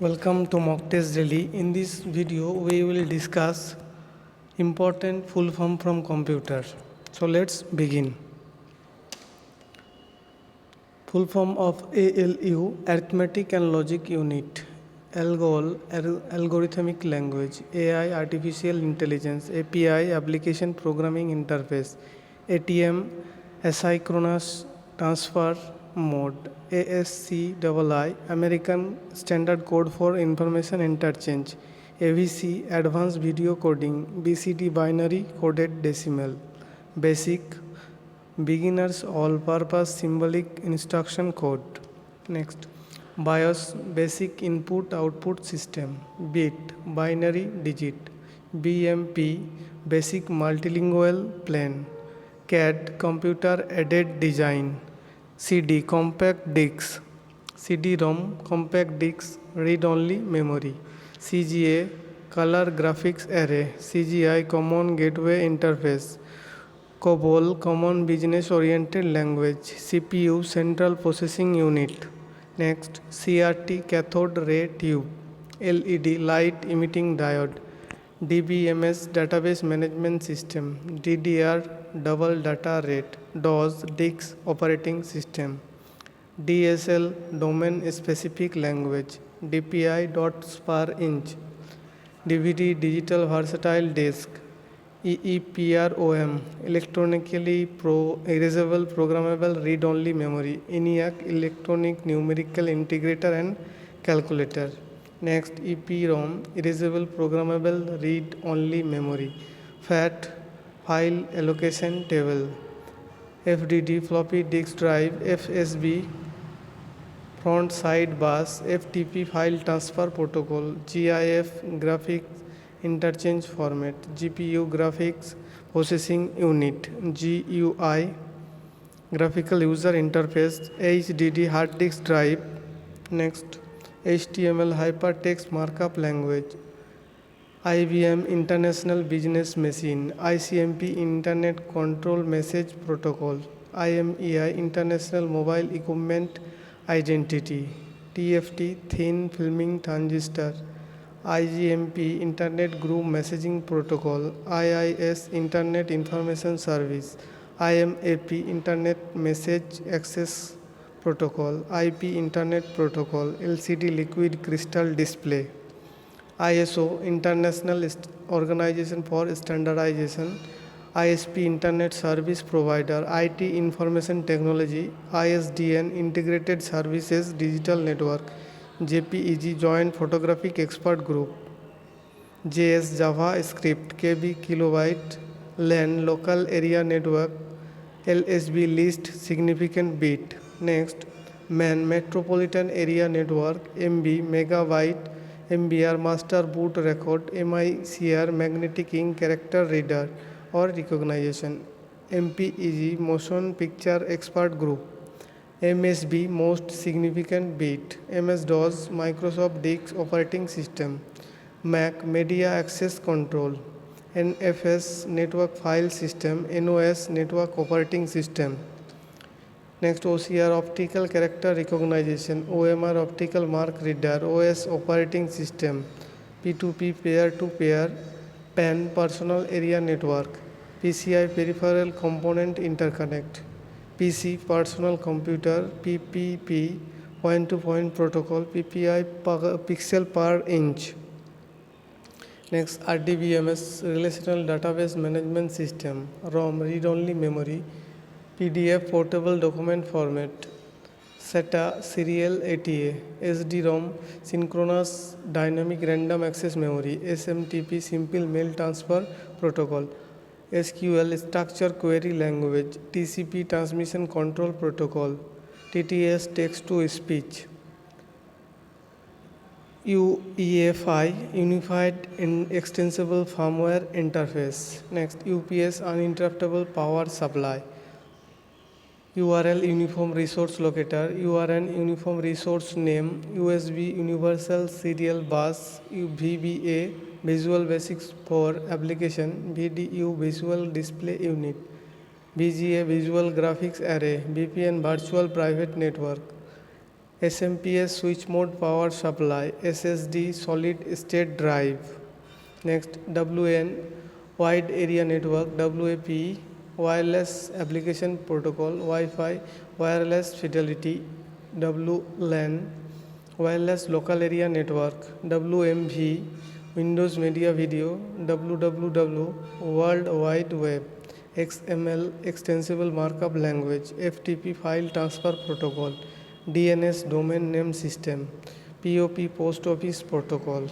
Welcome to Mock Test Daily. In this video, we will discuss important full form from computer. So let's begin. Full form of ALU, Arithmetic and Logic Unit. ALGOL, Algorithmic Language. AI, Artificial Intelligence. API, Application Programming Interface. ATM, Asynchronous Transfer Mode. ASCII, American Standard Code for Information Interchange. AVC, Advanced Video Coding. BCD, Binary Coded Decimal. Basic, Beginners all-purpose symbolic instruction code. Next, BIOS, basic input-output system. Bit, binary digit. BMP, basic multilingual plan. CAD, computer aided design. CD, compact disc. CD-ROM, compact disc, read-only memory. CGA, color graphics array. CGI, common gateway interface. COBOL, Common Business Oriented Language. CPU, Central Processing Unit. Next, CRT, Cathode Ray Tube. LED, Light Emitting Diode. DBMS, Database Management System. DDR, Double Data Rate. DOS, Disk Operating System. DSL, Domain Specific Language. DPI, dots per inch. DVD, Digital Versatile Disk. EEPROM, electronically erasable programmable read-only memory. ENIAC, electronic numerical integrator and calculator. Next, EPROM, erasable programmable read-only memory. FAT, file allocation table. FDD, floppy disk drive. FSB, front side bus. FTP, file transfer protocol. GIF, graphics interchange format. GPU, graphics processing unit. GUI, graphical user interface. HDD, hard disk drive. Next, HTML, hypertext markup language. IBM, International Business Machine. ICMP, Internet Control Message Protocol. IMEI, International Mobile Equipment Identity. TFT, Thin Filming Transistor. IGMP, Internet Group Messaging Protocol. IIS, Internet Information Service. IMAP, Internet Message Access Protocol. IP, Internet Protocol. LCD, Liquid Crystal Display. ISO, International Organization for Standardization. ISP, Internet Service Provider. IT, Information Technology. ISDN, Integrated Services Digital Network. JPEG, Joint Photographic Expert Group. JS, JavaScript. KB, Kilobyte. LAN, Local Area Network. LSB, Least Significant Bit. Next, MAN, Metropolitan Area Network. MB, Megabyte. MBR, Master Boot Record. MICR, Magnetic Ink Character Reader or Recognition. MPEG, Motion Picture Expert Group. MSB, Most Significant Bit. MS-DOS, Microsoft Disk Operating System. Mac, Media Access Control. NFS, Network File System. NOS, Network Operating System. Next, OCR, Optical Character Recognition. OMR, Optical Mark Reader. OS, Operating System. P2P, Peer-to-Peer. PAN, Personal Area Network. PCI, Peripheral Component Interconnect. PC, Personal Computer. PPP, Point-to-Point Protocol. PPI, Pixel per Inch. Next, RDBMS, Relational Database Management System. ROM, Read-Only Memory. PDF, Portable Document Format. SATA, Serial ATA. SD-ROM, Synchronous Dynamic Random Access Memory. SMTP, Simple Mail Transfer Protocol. SQL, Structure Query Language. TCP, Transmission Control Protocol. TTS, Text to Speech. UEFI, Unified Extensible Firmware Interface. Next, UPS, Uninterruptible Power Supply. URL, Uniform Resource Locator. URN, Uniform Resource Name. USB, Universal Serial Bus. VBA, Visual Basics for Application. VDU, Visual Display Unit. VGA, Visual Graphics Array. VPN, Virtual Private Network. SMPS switch mode power supply, SSD solid state drive. Next, WAN wide area network, WAP wireless application protocol, Wi-Fi wireless fidelity, WLAN wireless local area network, WMV Windows Media Video, WWW World Wide Web, XML extensible markup language, FTP file transfer protocol, DNS domain name system, POP post office protocol.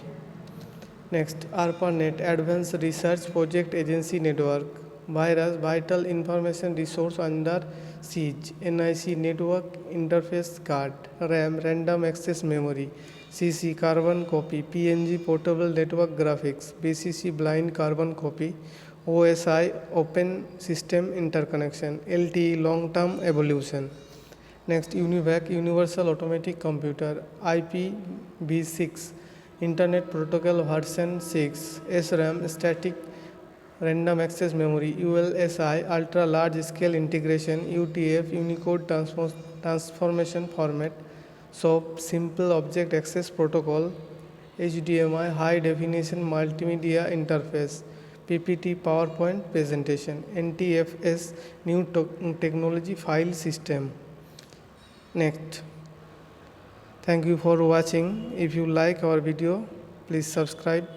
Next, ARPANET Advanced Research Project Agency Network, Virus Vital Information Resource Under Siege, NIC Network Interface Card, RAM Random Access Memory, CC Carbon Copy, PNG Portable Network Graphics, BCC Blind Carbon Copy, OSI Open System Interconnection, LTE Long Term Evolution. Next, UNIVAC Universal Automatic Computer, IPv6 Internet Protocol version 6, SRAM Static Random Access Memory, ULSI Ultra Large Scale Integration, UTF Unicode Transformation Format, SOAP Simple Object Access Protocol, HDMI High Definition Multimedia Interface, PPT PowerPoint Presentation, NTFS New Technology File System. Next, thank you for watching. If you like our video, please subscribe.